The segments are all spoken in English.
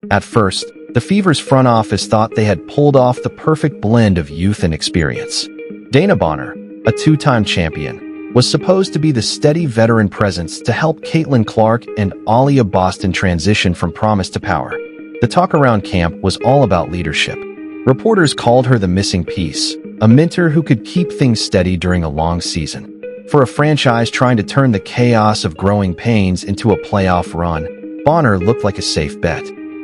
At first, the Fever's front office thought they had pulled off the perfect blend of youth and experience. Dana Bonner, a two-time champion, was supposed to be the steady veteran presence to help Caitlin Clark and Aaliyah Boston transition from promise to power. The talk around camp was all about leadership. Reporters called her the missing piece, a mentor who could keep things steady during a long season. For a franchise trying to turn the chaos of growing pains into a playoff run, Bonner looked like a safe bet.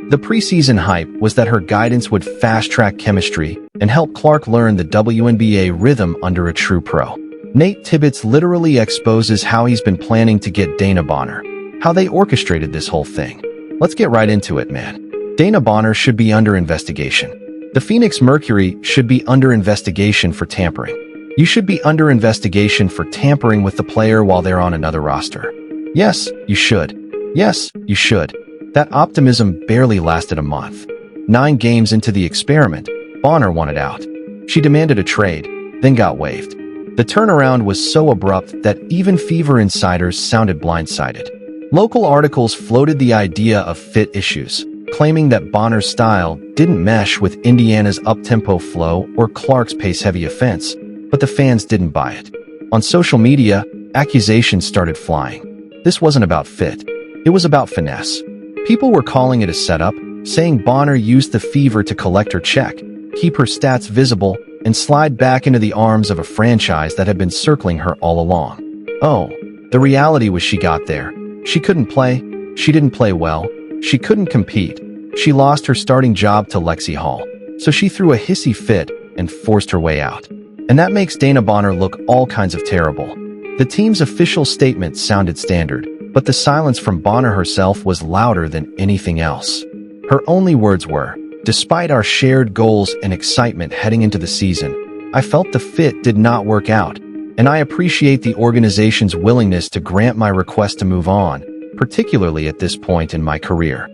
The preseason hype was that her guidance would fast-track chemistry and help Clark learn the WNBA rhythm under a true pro. Nate Tibbetts literally exposes how he's been planning to get Dana Bonner, how they orchestrated this whole thing. Let's get right into it, man. Dana Bonner should be under investigation. The Phoenix Mercury should be under investigation for tampering. You should be under investigation for tampering with the player while they're on another roster. Yes, you should. Yes, you should. That optimism barely lasted a month. 9 games into the experiment, Bonner wanted out. She demanded a trade, then got waived. The turnaround was so abrupt that even Fever insiders sounded blindsided. Local articles floated the idea of fit issues, claiming that Bonner's style didn't mesh with Indiana's up-tempo flow or Clark's pace-heavy offense, but the fans didn't buy it. On social media, accusations started flying. This wasn't about fit. It was about finesse. People were calling it a setup, saying Bonner used the Fever to collect her check, keep her stats visible, and slide back into the arms of a franchise that had been circling her all along. Oh, the reality was she got there. She couldn't play. She didn't play well. She couldn't compete. She lost her starting job to Lexi Hall. So she threw a hissy fit and forced her way out. And that makes Dana Bonner look all kinds of terrible. The team's official statement sounded standard, but the silence from Bonner herself was louder than anything else. Her only words were, "Despite our shared goals and excitement heading into the season, I felt the fit did not work out, and I appreciate the organization's willingness to grant my request to move on, particularly at this point in my career."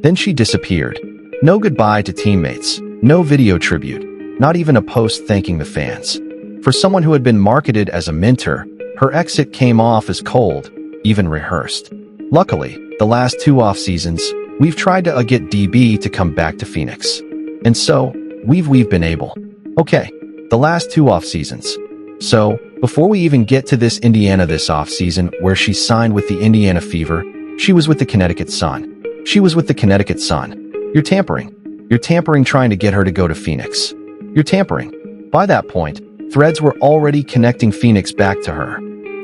Then she disappeared. No goodbye to teammates, no video tribute, not even a post thanking the fans. For someone who had been marketed as a mentor, her exit came off as cold, even rehearsed. Luckily, the last 2 off-seasons, we've tried to get DB to come back to Phoenix. And so, we've been able. Okay, the last 2 off-seasons. So, before we even get to this Indiana this off-season where she signed with the Indiana Fever, she was with the Connecticut Sun. She was with the Connecticut Sun. You're tampering. You're tampering trying to get her to go to Phoenix. You're tampering. By that point, threads were already connecting Phoenix back to her.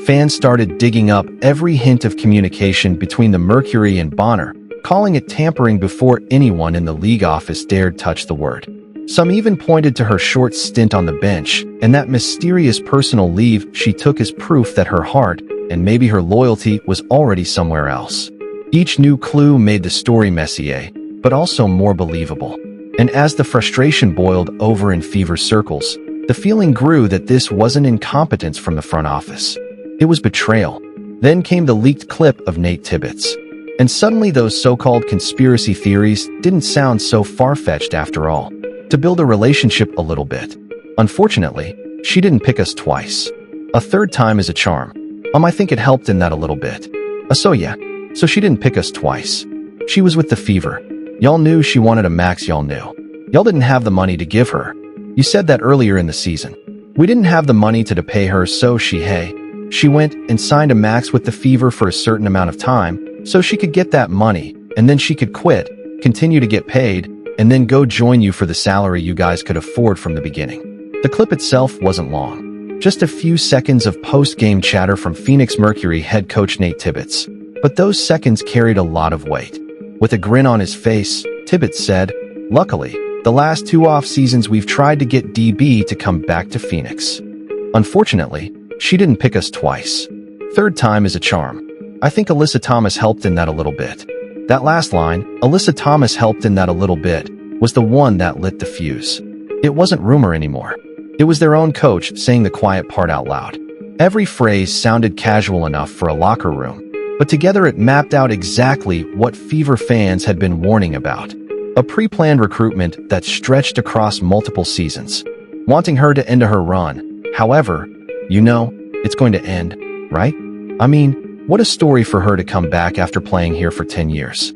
Fans started digging up every hint of communication between the Mercury and Bonner, calling it tampering before anyone in the league office dared touch the word. Some even pointed to her short stint on the bench and that mysterious personal leave she took as proof that her heart, and maybe her loyalty, was already somewhere else. Each new clue made the story messier, but also more believable. And as the frustration boiled over in Fever circles, the feeling grew that this wasn't incompetence from the front office. It was betrayal. Then came the leaked clip of Nate Tibbetts. And suddenly those so-called conspiracy theories didn't sound so far-fetched after all. To build a relationship a little bit. Unfortunately, she didn't pick us twice. A third time is a charm. I think it helped in that a little bit. So she didn't pick us twice. She was with the Fever. Y'all knew she wanted a max, y'all knew. Y'all didn't have the money to give her. You said that earlier in the season. We didn't have the money to pay her, so she went and signed a max with the Fever for a certain amount of time, so she could get that money, and then she could quit, continue to get paid, and then go join you for the salary you guys could afford from the beginning. The clip itself wasn't long. Just a few seconds of post-game chatter from Phoenix Mercury head coach Nate Tibbetts. But those seconds carried a lot of weight. With a grin on his face, Tibbetts said, "Luckily, the last 2 off-seasons we've tried to get DB to come back to Phoenix. Unfortunately, she didn't pick us twice. Third time is a charm. I think Alyssa Thomas helped in that a little bit." That last line, "Alyssa Thomas helped in that a little bit," was the one that lit the fuse. It wasn't rumor anymore. It was their own coach saying the quiet part out loud. Every phrase sounded casual enough for a locker room, but together it mapped out exactly what Fever fans had been warning about. A pre-planned recruitment that stretched across multiple seasons, wanting her to end her run. However, it's going to end, right? I mean, what a story for her to come back after playing here for 10 years.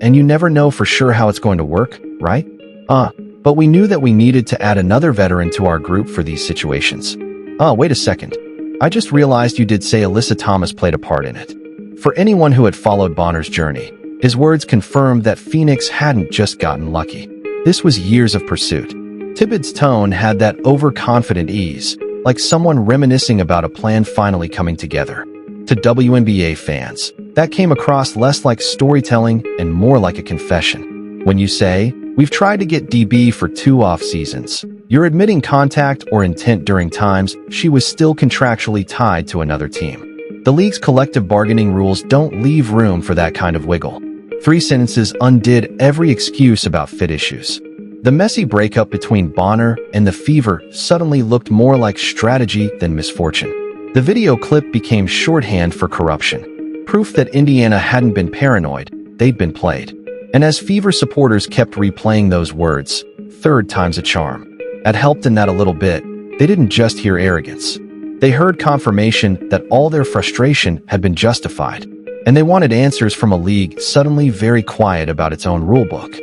and you never know for sure how it's going to work, right? But we knew that we needed to add another veteran to our group for these situations. Wait a second. I just realized you did say Alyssa Thomas played a part in it. For anyone who had followed Bonner's journey, his words confirmed that Phoenix hadn't just gotten lucky. This was years of pursuit. Tibbetts' tone had that overconfident ease, like someone reminiscing about a plan finally coming together. To WNBA fans, that came across less like storytelling and more like a confession. When you say, "We've tried to get DB for 2 off seasons," you're admitting contact or intent during times she was still contractually tied to another team. The league's collective bargaining rules don't leave room for that kind of wiggle. 3 sentences undid every excuse about fit issues. The messy breakup between Bonner and the Fever suddenly looked more like strategy than misfortune. The video clip became shorthand for corruption, proof that Indiana hadn't been paranoid, they'd been played. And as Fever supporters kept replaying those words, "third time's a charm," had helped in that a little bit. They didn't just hear arrogance. They heard confirmation that all their frustration had been justified, and they wanted answers from a league suddenly very quiet about its own rulebook.